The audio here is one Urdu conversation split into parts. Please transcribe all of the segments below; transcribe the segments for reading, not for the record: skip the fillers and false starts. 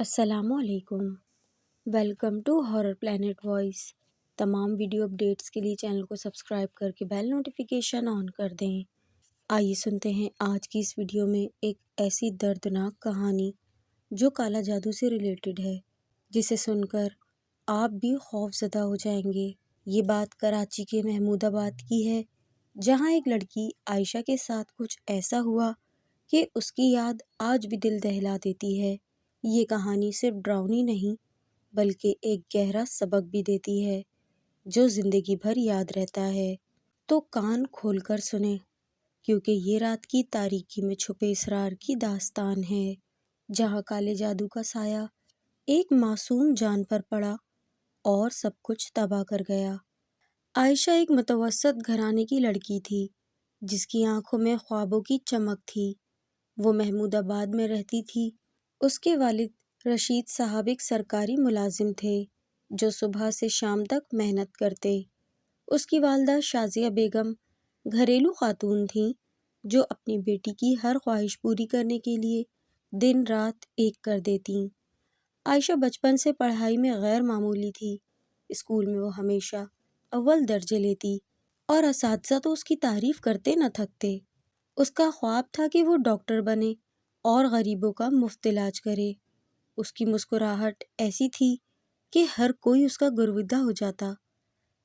السلام علیکم۔ Welcome to horror planet voice. تمام ویڈیو اپڈیٹس کے لیے چینل کو سبسکرائب کر کے بیل نوٹیفیکیشن آن کر دیں۔ آئیے سنتے ہیں آج کی اس ویڈیو میں ایک ایسی دردناک کہانی جو کالا جادو سے ریلیٹڈ ہے، جسے سن کر آپ بھی خوف زدہ ہو جائیں گے۔ یہ بات کراچی کے محمود آباد کی ہے، جہاں ایک لڑکی عائشہ کے ساتھ کچھ ایسا ہوا کہ اس کی یاد آج بھی دل دہلا دیتی ہے۔ یہ کہانی صرف ڈراؤنی نہیں بلکہ ایک گہرا سبق بھی دیتی ہے جو زندگی بھر یاد رہتا ہے۔ تو کان کھول کر سنیں، کیونکہ یہ رات کی تاریکی میں چھپے اسرار کی داستان ہے، جہاں کالے جادو کا سایہ ایک معصوم جان پر پڑا اور سب کچھ تباہ کر گیا۔ عائشہ ایک متوسط گھرانے کی لڑکی تھی، جس کی آنکھوں میں خوابوں کی چمک تھی۔ وہ محمود آباد میں رہتی تھی۔ اس کے والد رشید صاحب ایک سرکاری ملازم تھے جو صبح سے شام تک محنت کرتے۔ اس کی والدہ شازیہ بیگم گھریلو خاتون تھیں جو اپنی بیٹی کی ہر خواہش پوری کرنے کے لیے دن رات ایک کر دیتیں۔ عائشہ بچپن سے پڑھائی میں غیر معمولی تھی۔ اسکول میں وہ ہمیشہ اول درجے لیتی اور اساتذہ تو اس کی تعریف کرتے نہ تھکتے۔ اس کا خواب تھا کہ وہ ڈاکٹر بنے اور غریبوں کا مفت علاج کرے۔ اس کی مسکراہٹ ایسی تھی کہ ہر کوئی اس کا گرویدہ ہو جاتا۔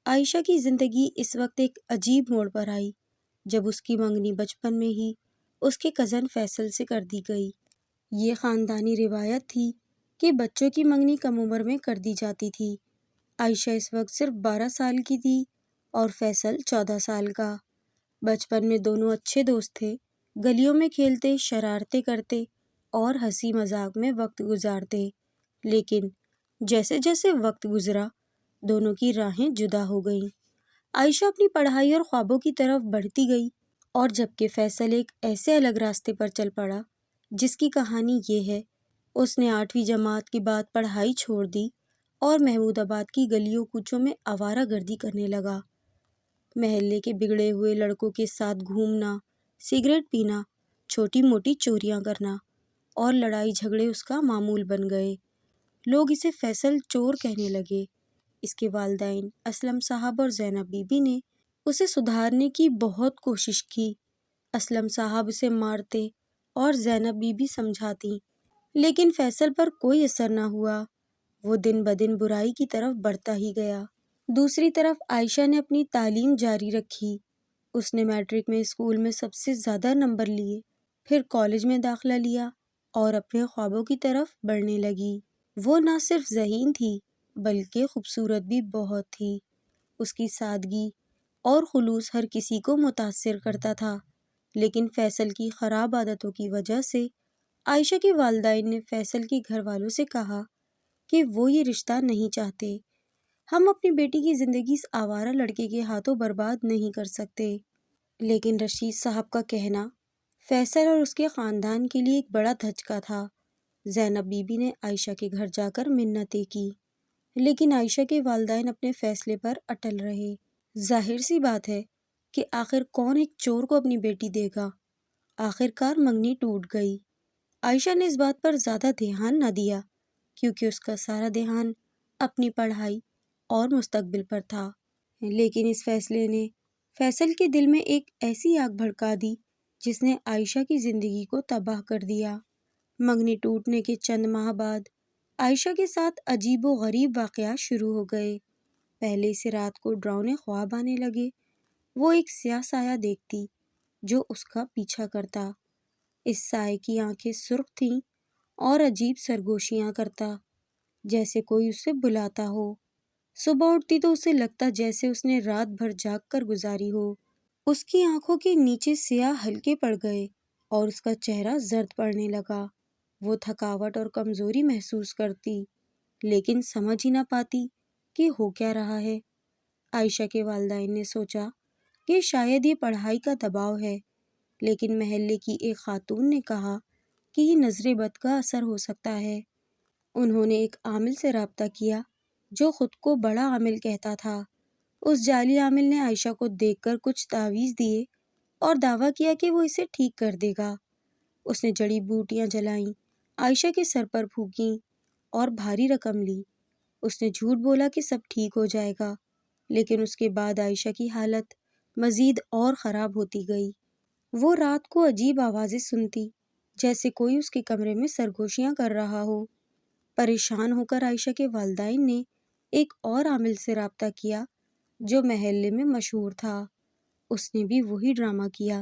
عائشہ کی زندگی اس وقت ایک عجیب موڑ پر آئی جب اس کی منگنی بچپن میں ہی اس کے کزن فیصل سے کر دی گئی۔ یہ خاندانی روایت تھی کہ بچوں کی منگنی کم عمر میں کر دی جاتی تھی۔ عائشہ اس وقت صرف 12 سال کی تھی اور فیصل 14 سال کا۔ بچپن میں دونوں اچھے دوست تھے، گلیوں میں کھیلتے، شرارتیں کرتے اور ہنسی مذاق میں وقت گزارتے۔ لیکن جیسے جیسے وقت گزرا، دونوں کی راہیں جدا ہو گئیں۔ عائشہ اپنی پڑھائی اور خوابوں کی طرف بڑھتی گئی، اور جبکہ فیصل ایک ایسے الگ راستے پر چل پڑا جس کی کہانی یہ ہے۔ اس نے 8ویں جماعت کے بعد پڑھائی چھوڑ دی اور محمود آباد کی گلیوں کوچوں میں آوارہ گردی کرنے لگا۔ محلے کے بگڑے ہوئے لڑکوں کے ساتھ گھومنا، سگریٹ پینا، چھوٹی موٹی چوریاں کرنا اور لڑائی جھگڑے اس کا معمول بن گئے۔ لوگ اسے فیصل چور کہنے لگے۔ اس کے والدین اسلم صاحب اور زینب بی بی نے اسے سدھارنے کی بہت کوشش کی۔ اسلم صاحب اسے مارتے اور زینب بی بی سمجھاتی، لیکن فیصل پر کوئی اثر نہ ہوا۔ وہ دن بدن برائی کی طرف بڑھتا ہی گیا۔ دوسری طرف عائشہ نے اپنی تعلیم جاری رکھی۔ اس نے میٹرک میں اسکول میں سب سے زیادہ نمبر لیے، پھر کالج میں داخلہ لیا اور اپنے خوابوں کی طرف بڑھنے لگی۔ وہ نہ صرف ذہین تھی بلکہ خوبصورت بھی بہت تھی۔ اس کی سادگی اور خلوص ہر کسی کو متاثر کرتا تھا، لیکن فیصل کی خراب عادتوں کی وجہ سے عائشہ کے والدین نے فیصل کے گھر والوں سے کہا کہ وہ یہ رشتہ نہیں چاہتے۔ ہم اپنی بیٹی کی زندگی اس آوارہ لڑکے کے ہاتھوں برباد نہیں کر سکتے۔ لیکن رشید صاحب کا کہنا فیصل اور اس کے خاندان کے لیے ایک بڑا دھچکا تھا۔ زینب بی بی نے عائشہ کے گھر جا کر منتیں کی، لیکن عائشہ کے والدین اپنے فیصلے پر اٹل رہے۔ ظاہر سی بات ہے کہ آخر کون ایک چور کو اپنی بیٹی دے گا۔ آخر کار منگنی ٹوٹ گئی۔ عائشہ نے اس بات پر زیادہ دھیان نہ دیا کیونکہ اس کا سارا دھیان اپنی پڑھائی اور مستقبل پر تھا۔ لیکن اس فیصلے نے فیصل کے دل میں ایک ایسی آگ بھڑکا دی جس نے عائشہ کی زندگی کو تباہ کر دیا۔ منگنی ٹوٹنے کے چند ماہ بعد عائشہ کے ساتھ عجیب و غریب واقعات شروع ہو گئے۔ پہلے اسے رات کو ڈراؤنے خواب آنے لگے۔ وہ ایک سیاہ سایہ دیکھتی جو اس کا پیچھا کرتا۔ اس سائے کی آنکھیں سرخ تھیں اور عجیب سرگوشیاں کرتا، جیسے کوئی اسے بلاتا ہو۔ صبح اٹھتی تو اسے لگتا جیسے اس نے رات بھر جاگ کر گزاری ہو۔ اس کی آنکھوں کے نیچے سیاہ حلقے پڑ گئے اور اس کا چہرہ زرد پڑنے لگا۔ وہ تھکاوٹ اور کمزوری محسوس کرتی، لیکن سمجھ ہی نہ پاتی کہ ہو کیا رہا ہے۔ عائشہ کے والدین نے سوچا کہ شاید یہ پڑھائی کا دباؤ ہے، لیکن محلے کی ایک خاتون نے کہا کہ یہ نظر بد کا اثر ہو سکتا ہے۔ انہوں نے ایک عامل سے رابطہ کیا جو خود کو بڑا عامل کہتا تھا۔ اس جعلی عامل نے عائشہ کو دیکھ کر کچھ تعویذ دیے اور دعویٰ کیا کہ وہ اسے ٹھیک کر دے گا۔ اس نے جڑی بوٹیاں جلائیں، عائشہ کے سر پر پھونکیں اور بھاری رقم لی۔ اس نے جھوٹ بولا کہ سب ٹھیک ہو جائے گا، لیکن اس کے بعد عائشہ کی حالت مزید اور خراب ہوتی گئی۔ وہ رات کو عجیب آوازیں سنتی، جیسے کوئی اس کے کمرے میں سرگوشیاں کر رہا ہو۔ پریشان ہو کر عائشہ کے والدین نے ایک اور عامل سے رابطہ کیا جو محلے میں مشہور تھا۔ اس نے بھی وہی ڈرامہ کیا،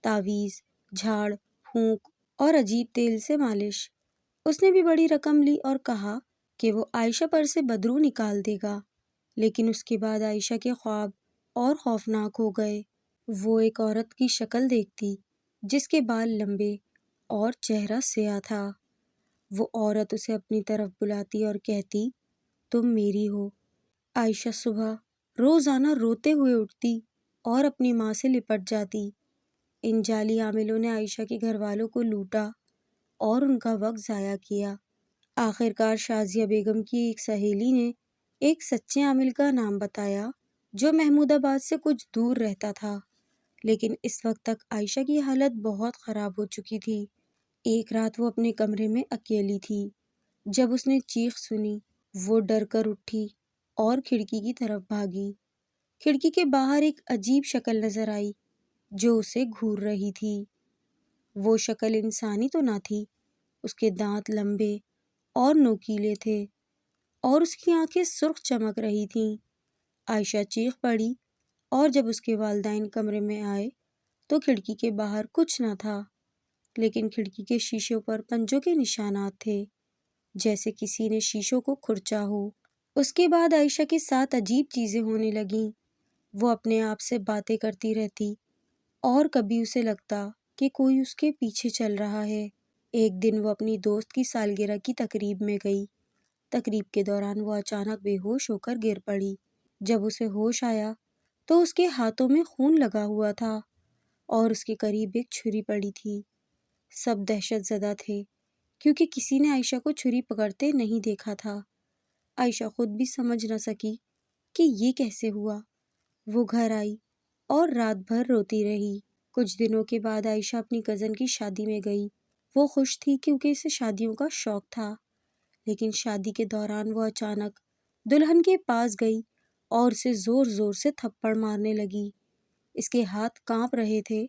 تعویذ، جھاڑ پھونک اور عجیب تیل سے مالش۔ اس نے بھی بڑی رقم لی اور کہا کہ وہ عائشہ پر سے بدرو نکال دے گا، لیکن اس کے بعد عائشہ کے خواب اور خوفناک ہو گئے۔ وہ ایک عورت کی شکل دیکھتی جس کے بال لمبے اور چہرہ سیاہ تھا۔ وہ عورت اسے اپنی طرف بلاتی اور کہتی، تم میری ہو۔ عائشہ صبح روزانہ روتے ہوئے اٹھتی اور اپنی ماں سے لپٹ جاتی۔ ان جعلی عاملوں نے عائشہ کے گھر والوں کو لوٹا اور ان کا وقت ضائع کیا۔ آخرکار شازیہ بیگم کی ایک سہیلی نے ایک سچے عامل کا نام بتایا جو محمود آباد سے کچھ دور رہتا تھا، لیکن اس وقت تک عائشہ کی حالت بہت خراب ہو چکی تھی۔ ایک رات وہ اپنے کمرے میں اکیلی تھی جب اس نے چیخ سنی۔ وہ ڈر کر اٹھی اور کھڑکی کی طرف بھاگی۔ کھڑکی کے باہر ایک عجیب شکل نظر آئی جو اسے گھور رہی تھی۔ وہ شکل انسانی تو نہ تھی، اس کے دانت لمبے اور نوکیلے تھے اور اس کی آنکھیں سرخ چمک رہی تھیں۔ عائشہ چیخ پڑی اور جب اس کے والدین کمرے میں آئے تو کھڑکی کے باہر کچھ نہ تھا، لیکن کھڑکی کے شیشوں پر پنجوں کے نشانات تھے، جیسے کسی نے شیشوں کو کھرچا ہو۔ اس کے بعد عائشہ کے ساتھ عجیب چیزیں ہونے لگیں۔ وہ اپنے آپ سے باتیں کرتی رہتی اور کبھی اسے لگتا کہ کوئی اس کے پیچھے چل رہا ہے۔ ایک دن وہ اپنی دوست کی سالگرہ کی تقریب میں گئی۔ تقریب کے دوران وہ اچانک بے ہوش ہو کر گر پڑی۔ جب اسے ہوش آیا تو اس کے ہاتھوں میں خون لگا ہوا تھا اور اس کے قریب ایک چھری پڑی تھی۔ سب دہشت زدہ تھے کیونکہ کسی نے عائشہ کو چھری پکڑتے نہیں دیکھا تھا۔ عائشہ خود بھی سمجھ نہ سکی کہ یہ کیسے ہوا۔ وہ گھر آئی اور رات بھر روتی رہی۔ کچھ دنوں کے بعد عائشہ اپنی کزن کی شادی میں گئی۔ وہ خوش تھی کیونکہ اسے شادیوں کا شوق تھا، لیکن شادی کے دوران وہ اچانک دلہن کے پاس گئی اور اسے زور زور سے تھپڑ مارنے لگی۔ اس کے ہاتھ کانپ رہے تھے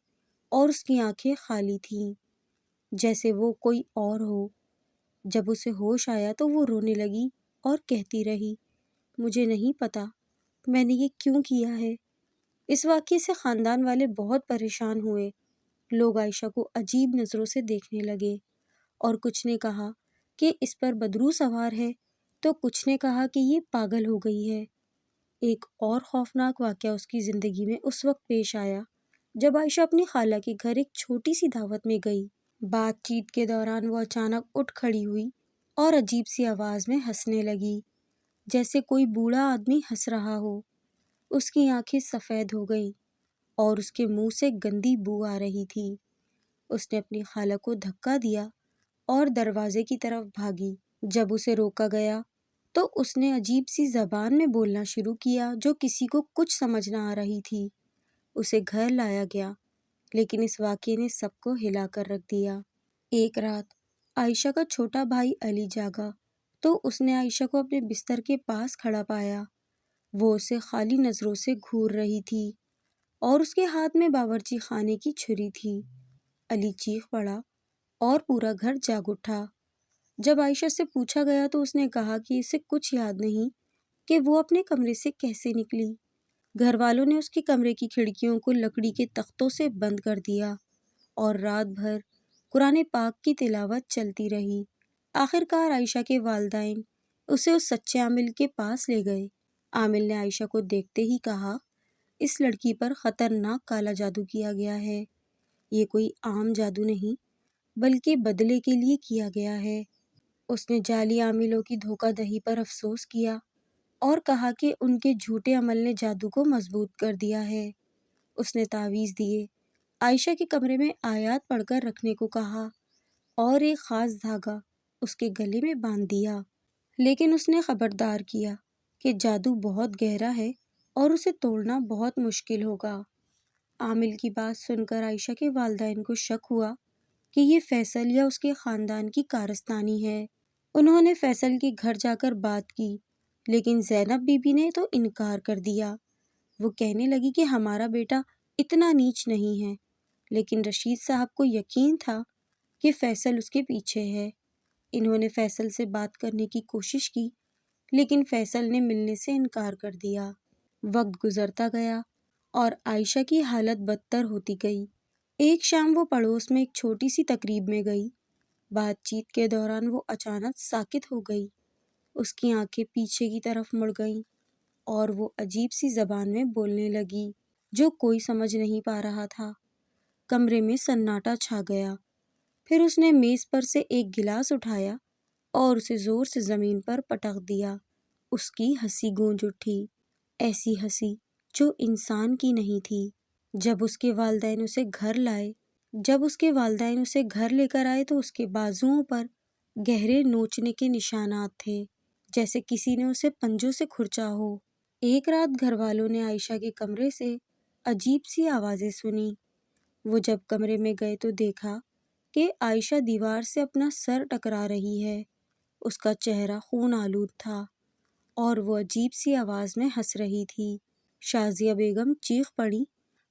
اور اس کی آنکھیں خالی تھیں، جیسے وہ کوئی اور ہو۔ جب اسے ہوش آیا تو وہ رونے لگی اور کہتی رہی، مجھے نہیں پتا میں نے یہ کیوں کیا ہے۔ اس واقعے سے خاندان والے بہت پریشان ہوئے۔ لوگ عائشہ کو عجیب نظروں سے دیکھنے لگے اور کچھ نے کہا کہ اس پر بدرو سوار ہے تو کچھ نے کہا کہ یہ پاگل ہو گئی ہے۔ ایک اور خوفناک واقعہ اس کی زندگی میں اس وقت پیش آیا جب عائشہ اپنی خالہ کے گھر ایک چھوٹی سی دعوت میں گئی۔ بات چیت کے دوران وہ اچانک اٹھ کھڑی ہوئی اور عجیب سی آواز میں ہنسنے لگی، جیسے کوئی بوڑھا آدمی ہنس رہا ہو۔ اس کی آنکھیں سفید ہو گئیں اور اس کے منہ سے گندی بو آ رہی تھی۔ اس نے اپنی خالہ کو دھکا دیا اور دروازے کی طرف بھاگی۔ جب اسے روکا گیا تو اس نے عجیب سی زبان میں بولنا شروع کیا جو کسی کو کچھ سمجھ نہ آ رہی تھی۔ اسے گھر لایا گیا، لیکن اس واقعے نے سب کو ہلا کر رکھ دیا۔ ایک رات عائشہ کا چھوٹا بھائی علی جاگا تو اس نے عائشہ کو اپنے بستر کے پاس کھڑا پایا۔ وہ اسے خالی نظروں سے گھور رہی تھی اور اس کے ہاتھ میں باورچی خانے کی چھری تھی۔ علی چیخ پڑا اور پورا گھر جاگ اٹھا۔ جب عائشہ سے پوچھا گیا تو اس نے کہا کہ اسے کچھ یاد نہیں کہ وہ اپنے کمرے سے کیسے نکلی۔ گھر والوں نے اس کے کمرے کی کھڑکیوں کو لکڑی کے تختوں سے بند کر دیا اور رات بھر قرآن پاک کی تلاوت چلتی رہی۔ آخرکار عائشہ کے والدین اسے اس سچے عامل کے پاس لے گئے۔ عامل نے عائشہ کو دیکھتے ہی کہا، اس لڑکی پر خطرناک کالا جادو کیا گیا ہے۔ یہ کوئی عام جادو نہیں بلکہ بدلے کے لیے کیا گیا ہے۔ اس نے جعلی عاملوں کی دھوکہ دہی پر افسوس کیا اور کہا کہ ان کے جھوٹے عمل نے جادو کو مضبوط کر دیا ہے۔ اس نے تعویذ دیے، عائشہ کے کمرے میں آیات پڑھ کر رکھنے کو کہا اور ایک خاص دھاگا اس کے گلے میں باندھ دیا، لیکن اس نے خبردار کیا کہ جادو بہت گہرا ہے اور اسے توڑنا بہت مشکل ہوگا۔ عامل کی بات سن کر عائشہ کے والدین کو شک ہوا کہ یہ فیصل یا اس کے خاندان کی کارستانی ہے۔ انہوں نے فیصل کے گھر جا کر بات کی، لیکن زینب بی بی نے تو انکار کر دیا۔ وہ کہنے لگی کہ ہمارا بیٹا اتنا نیچ نہیں ہے، لیکن رشید صاحب کو یقین تھا کہ فیصل اس کے پیچھے ہے۔ انہوں نے فیصل سے بات کرنے کی کوشش کی، لیکن فیصل نے ملنے سے انکار کر دیا۔ وقت گزرتا گیا اور عائشہ کی حالت بدتر ہوتی گئی۔ ایک شام وہ پڑوس میں ایک چھوٹی سی تقریب میں گئی۔ بات چیت کے دوران وہ اچانک ساکت ہو گئی۔ اس کی آنکھیں پیچھے کی طرف مڑ گئیں اور وہ عجیب سی زبان میں بولنے لگی جو کوئی سمجھ نہیں پا رہا تھا۔ کمرے میں سناٹا چھا گیا۔ پھر اس نے میز پر سے ایک گلاس اٹھایا اور اسے زور سے زمین پر پٹک دیا۔ اس کی ہنسی گونج اٹھی، ایسی ہنسی جو انسان کی نہیں تھی۔ جب اس کے والدین اسے گھر لے کر آئے تو اس کے بازوؤں پر گہرے نوچنے کے نشانات تھے، جیسے کسی نے اسے پنجوں سے کھرچا ہو۔ ایک رات گھر والوں نے عائشہ کے کمرے سے عجیب سی آوازیں سنی۔ وہ جب کمرے میں گئے تو دیکھا کہ عائشہ دیوار سے اپنا سر ٹکرا رہی ہے۔ اس کا چہرہ خون آلود تھا اور وہ عجیب سی آواز میں ہنس رہی تھی۔ شازیہ بیگم چیخ پڑی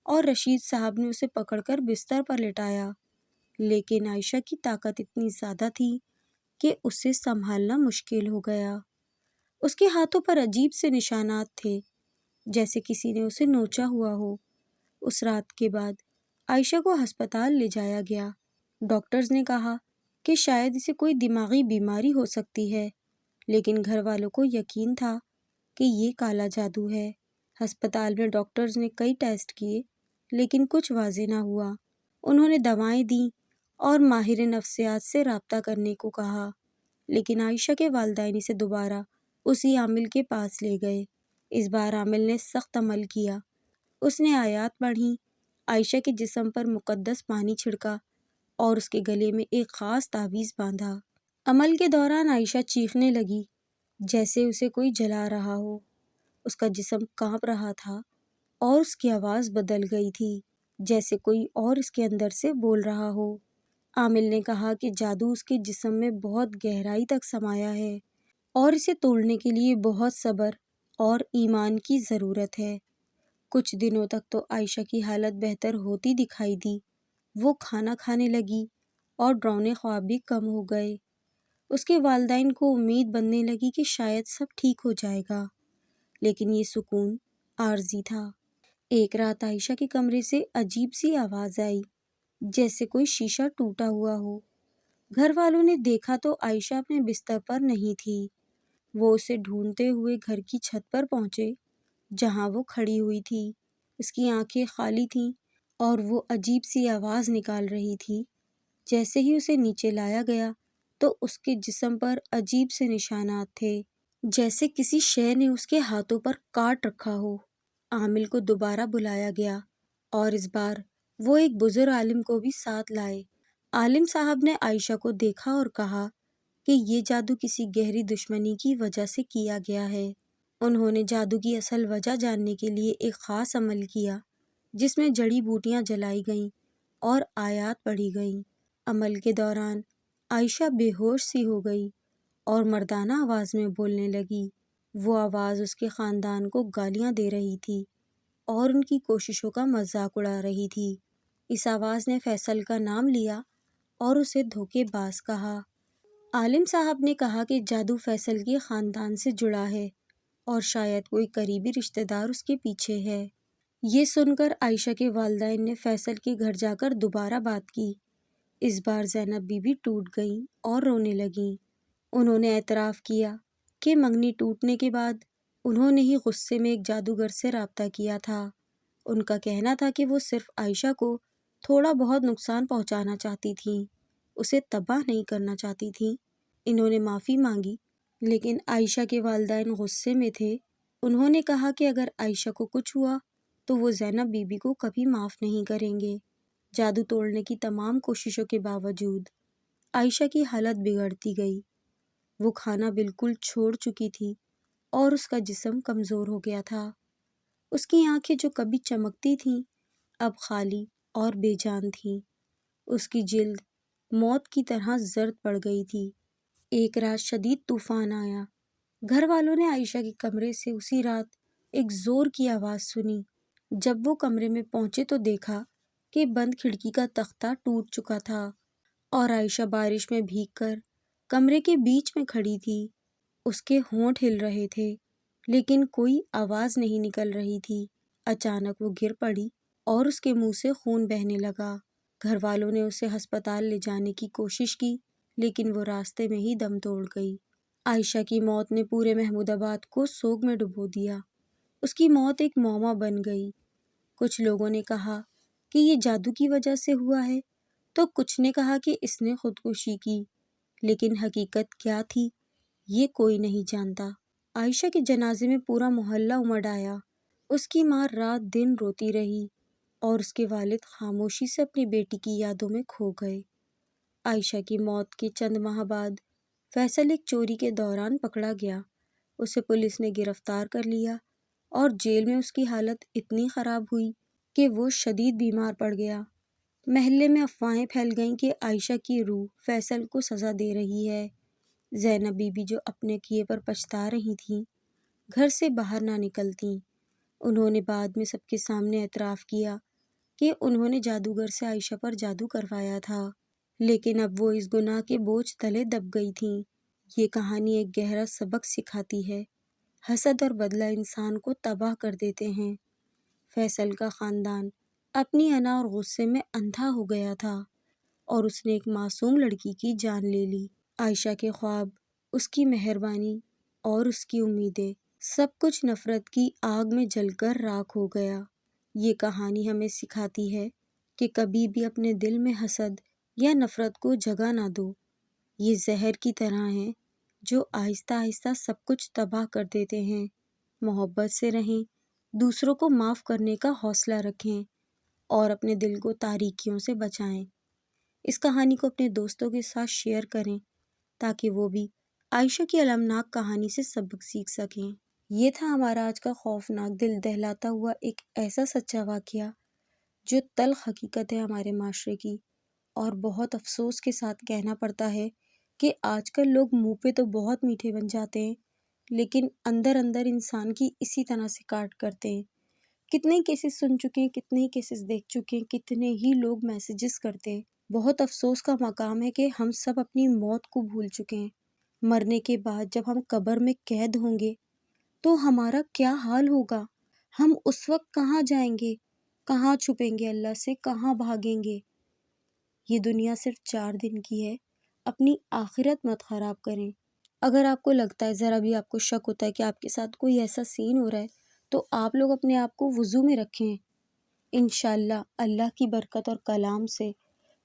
اور رشید صاحب نے اسے پکڑ کر بستر پر لٹایا، لیکن عائشہ کی طاقت اتنی زیادہ تھی کہ اسے سنبھالنا مشکل ہو گیا۔ اس کے ہاتھوں پر عجیب سے نشانات تھے، جیسے کسی نے اسے نوچا ہوا ہو۔ اس رات کے بعد عائشہ کو ہسپتال لے جایا گیا۔ ڈاکٹرز نے کہا کہ شاید اسے کوئی دماغی بیماری ہو سکتی ہے، لیکن گھر والوں کو یقین تھا کہ یہ کالا جادو ہے۔ ہسپتال میں ڈاکٹرز نے کئی ٹیسٹ کیے، لیکن کچھ واضح نہ ہوا۔ انہوں نے دوائیں دیں اور ماہر نفسیات سے رابطہ کرنے کو کہا، لیکن عائشہ کے والدین اسے دوبارہ اسی عامل کے پاس لے گئے۔ اس بار عامل نے سخت عمل کیا۔ اس نے آیات پڑھیں، عائشہ کے جسم پر مقدس پانی چھڑکا اور اس کے گلے میں ایک خاص تعویذ باندھا۔ عمل کے دوران عائشہ چیخنے لگی جیسے اسے کوئی جلا رہا ہو۔ اس کا جسم کانپ رہا تھا اور اس کی آواز بدل گئی تھی، جیسے کوئی اور اس کے اندر سے بول رہا ہو۔ عامل نے کہا کہ جادو اس کے جسم میں بہت گہرائی تک سمایا ہے اور اسے توڑنے کے لیے بہت صبر اور ایمان کی ضرورت ہے۔ کچھ دنوں تک تو عائشہ کی حالت بہتر ہوتی دکھائی دی۔ وہ کھانا کھانے لگی اور ڈراؤنے خواب بھی کم ہو گئے۔ اس کے والدین کو امید بننے لگی کہ شاید سب ٹھیک ہو جائے گا، لیکن یہ سکون عارضی تھا۔ ایک رات عائشہ کے کمرے سے عجیب سی آواز آئی، جیسے کوئی شیشہ ٹوٹا ہوا ہو۔ گھر والوں نے دیکھا تو عائشہ اپنے بستر پر نہیں تھی۔ وہ اسے ڈھونڈتے ہوئے گھر کی چھت پر پہنچے جہاں وہ کھڑی ہوئی تھی۔ اس کی آنکھیں خالی تھیں اور وہ عجیب سی آواز نکال رہی تھی۔ جیسے ہی اسے نیچے لایا گیا تو اس کے جسم پر عجیب سے نشانات تھے، جیسے کسی شے نے اس کے ہاتھوں پر کاٹ رکھا ہو۔ عامل کو دوبارہ بلایا گیا اور اس بار وہ ایک بزرگ عالم کو بھی ساتھ لائے۔ عالم صاحب نے عائشہ کو دیکھا اور کہا کہ یہ جادو کسی گہری دشمنی کی وجہ سے کیا گیا ہے۔ انہوں نے جادو کی اصل وجہ جاننے کے لیے ایک خاص عمل کیا، جس میں جڑی بوٹیاں جلائی گئیں اور آیات پڑھی گئیں۔ عمل کے دوران عائشہ بے ہوش سی ہو گئی اور مردانہ آواز میں بولنے لگی۔ وہ آواز اس کے خاندان کو گالیاں دے رہی تھی اور ان کی کوششوں کا مذاق اڑا رہی تھی۔ اس آواز نے فیصل کا نام لیا اور اسے دھوکے باز کہا۔ عالم صاحب نے کہا کہ جادو فیصل کے خاندان سے جڑا ہے اور شاید کوئی قریبی رشتہ دار اس کے پیچھے ہے۔ یہ سن کر عائشہ کے والدین نے فیصل کے گھر جا کر دوبارہ بات کی۔ اس بار زینب بی بی ٹوٹ گئیں اور رونے لگیں۔ انہوں نے اعتراف کیا کہ منگنی ٹوٹنے کے بعد انہوں نے ہی غصے میں ایک جادوگر سے رابطہ کیا تھا۔ ان کا کہنا تھا کہ وہ صرف عائشہ کو تھوڑا بہت نقصان پہنچانا چاہتی تھیں، اسے تباہ نہیں کرنا چاہتی تھیں۔ انہوں نے معافی مانگی، لیکن عائشہ کے والدین غصے میں تھے۔ انہوں نے کہا کہ اگر عائشہ کو کچھ ہوا تو وہ زینب بی بی کو کبھی معاف نہیں کریں گے۔ جادو توڑنے کی تمام کوششوں کے باوجود عائشہ کی حالت بگڑتی گئی۔ وہ کھانا بالکل چھوڑ چکی تھی اور اس کا جسم کمزور ہو گیا تھا۔ اس کی آنکھیں جو کبھی چمکتی تھیں اب خالی اور بے جان تھیں۔ اس کی جلد موت کی طرح زرد پڑ گئی تھی۔ ایک رات شدید طوفان آیا۔ گھر والوں نے عائشہ کے کمرے سے اسی رات ایک زور کی آواز سنی۔ جب وہ کمرے میں پہنچے تو دیکھا کہ بند کھڑکی کا تختہ ٹوٹ چکا تھا اور عائشہ بارش میں بھیگ کر کمرے کے بیچ میں کھڑی تھی۔ اس کے ہونٹ ہل رہے تھے لیکن کوئی آواز نہیں نکل رہی تھی۔ اچانک وہ گر پڑی اور اس کے منہ سے خون بہنے لگا۔ گھر والوں نے اسے ہسپتال لے جانے کی کوشش کی لیکن وہ راستے میں ہی دم توڑ گئی۔ عائشہ کی موت نے پورے محمود آباد کو سوگ میں ڈبو دیا۔ اس کی موت ایک معمہ بن گئی۔ کچھ لوگوں نے کہا کہ یہ جادو کی وجہ سے ہوا ہے تو کچھ نے کہا کہ اس نے خودکشی کی، لیکن حقیقت کیا تھی یہ کوئی نہیں جانتا۔ عائشہ کے جنازے میں پورا محلہ امڑ آیا۔ اس کی ماں رات دن روتی رہی اور اس کے والد خاموشی سے اپنی بیٹی کی یادوں میں کھو گئے۔ عائشہ کی موت کے چند ماہ بعد فیصل ایک چوری کے دوران پکڑا گیا۔ اسے پولیس نے گرفتار کر لیا اور جیل میں اس کی حالت اتنی خراب ہوئی کہ وہ شدید بیمار پڑ گیا۔ محلے میں افواہیں پھیل گئیں کہ عائشہ کی روح فیصل کو سزا دے رہی ہے۔ زینب بی بی جو اپنے کیے پر پچھتا رہی تھیں، گھر سے باہر نہ نکلتیں۔ انہوں نے بعد میں سب کے سامنے اعتراف کیا کہ انہوں نے جادوگر سے عائشہ پر جادو کروایا تھا، لیکن اب وہ اس گناہ کے بوجھ تلے دب گئی تھیں۔ یہ کہانی ایک گہرا سبق سکھاتی ہے۔ حسد اور بدلہ انسان کو تباہ کر دیتے ہیں۔ فیصل کا خاندان اپنی انا اور غصے میں اندھا ہو گیا تھا اور اس نے ایک معصوم لڑکی کی جان لے لی۔ عائشہ کے خواب، اس کی مہربانی اور اس کی امیدیں، سب کچھ نفرت کی آگ میں جل کر راکھ ہو گیا۔ یہ کہانی ہمیں سکھاتی ہے کہ کبھی بھی اپنے دل میں حسد یا نفرت کو جگہ نہ دو۔ یہ زہر کی طرح ہیں جو آہستہ آہستہ سب کچھ تباہ کر دیتے ہیں۔ محبت سے رہیں، دوسروں کو معاف کرنے کا حوصلہ رکھیں اور اپنے دل کو تاریکیوں سے بچائیں۔ اس کہانی کو اپنے دوستوں کے ساتھ شیئر کریں تاکہ وہ بھی عائشہ کی المناک کہانی سے سبق سیکھ سکیں۔ یہ تھا ہمارا آج کا خوفناک، دل دہلاتا ہوا ایک ایسا سچا واقعہ جو تلخ حقیقت ہے ہمارے معاشرے کی، اور بہت افسوس کے ساتھ کہنا پڑتا ہے کہ آج کل لوگ منہ پہ تو بہت میٹھے بن جاتے ہیں لیکن اندر اندر انسان کی اسی طرح سے کاٹ کرتے ہیں۔ کتنے کیسز سن چکے ہیں، کتنے کیسز دیکھ چکے ہیں، کتنے ہی لوگ میسیجز کرتے ہیں۔ بہت افسوس کا مقام ہے کہ ہم سب اپنی موت کو بھول چکے ہیں۔ مرنے کے بعد جب ہم قبر میں قید ہوں گے تو ہمارا کیا حال ہوگا؟ ہم اس وقت کہاں جائیں گے؟ کہاں چھپیں گے اللہ سے؟ کہاں بھاگیں گے؟ یہ دنیا صرف 4 دن کی ہے، اپنی آخرت مت خراب کریں۔ اگر آپ کو لگتا ہے، ذرا بھی آپ کو شک ہوتا ہے کہ آپ کے ساتھ کوئی ایسا سین ہو رہا ہے تو آپ لوگ اپنے آپ کو وضو میں رکھیں۔ انشاءاللہ اللہ کی برکت اور کلام سے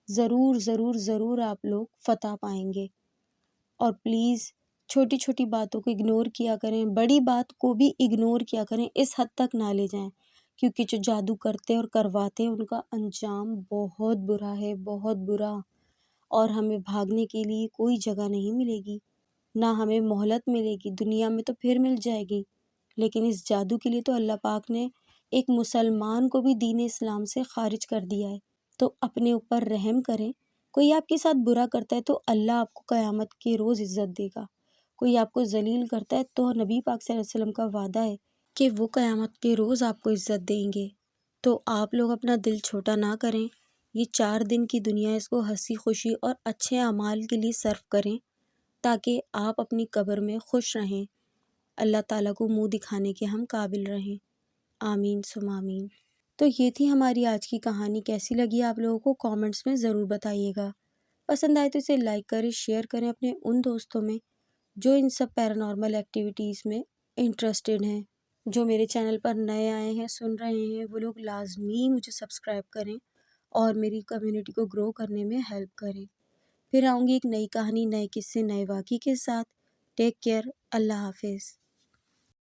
ضرور ضرور ضرور آپ لوگ فتح پائیں گے۔ اور پلیز چھوٹی چھوٹی باتوں کو اگنور کیا کریں، بڑی بات کو بھی اگنور کیا کریں، اس حد تک نہ لے جائیں، کیونکہ جو جادو کرتے اور کرواتے ہیں ان کا انجام بہت برا ہے، بہت برا، اور ہمیں بھاگنے کے لیے کوئی جگہ نہیں ملے گی، نہ ہمیں مہلت ملے گی۔ دنیا میں تو پھر مل جائے گی، لیکن اس جادو کے لیے تو اللہ پاک نے ایک مسلمان کو بھی دین اسلام سے خارج کر دیا ہے۔ تو اپنے اوپر رحم کریں۔ کوئی آپ کے ساتھ برا کرتا ہے تو اللہ آپ کو قیامت کے روز عزت دے گا۔ کوئی آپ کو ذلیل کرتا ہے تو نبی پاک صلی اللہ علیہ وسلم کا وعدہ ہے کہ وہ قیامت کے روز آپ کو عزت دیں گے۔ تو آپ لوگ اپنا دل چھوٹا نہ کریں۔ یہ 4 دن کی دنیا، اس کو ہنسی خوشی اور اچھے اعمال کے لیے صرف کریں تاکہ آپ اپنی قبر میں خوش رہیں، اللہ تعالیٰ کو منہ دکھانے کے ہم قابل رہیں۔ آمین ثم آمین۔ تو یہ تھی ہماری آج کی کہانی۔ کیسی لگی آپ لوگوں کو کامنٹس میں ضرور بتائیے گا۔ پسند آئے تو اسے لائک کریں، شیئر کریں اپنے ان دوستوں میں جو ان سب پیرانارمل ایکٹیویٹیز میں انٹرسٹڈ ہیں۔ جو میرے چینل پر نئے آئے ہیں، سن رہے ہیں، وہ لوگ لازمی مجھے سبسکرائب کریں اور میری کمیونٹی کو گرو کرنے میں ہیلپ کریں۔ پھر آؤں گی ایک نئی کہانی، نئے قصے، نئے واقعے کے ساتھ۔ ٹیک کیئر، اللہ حافظ۔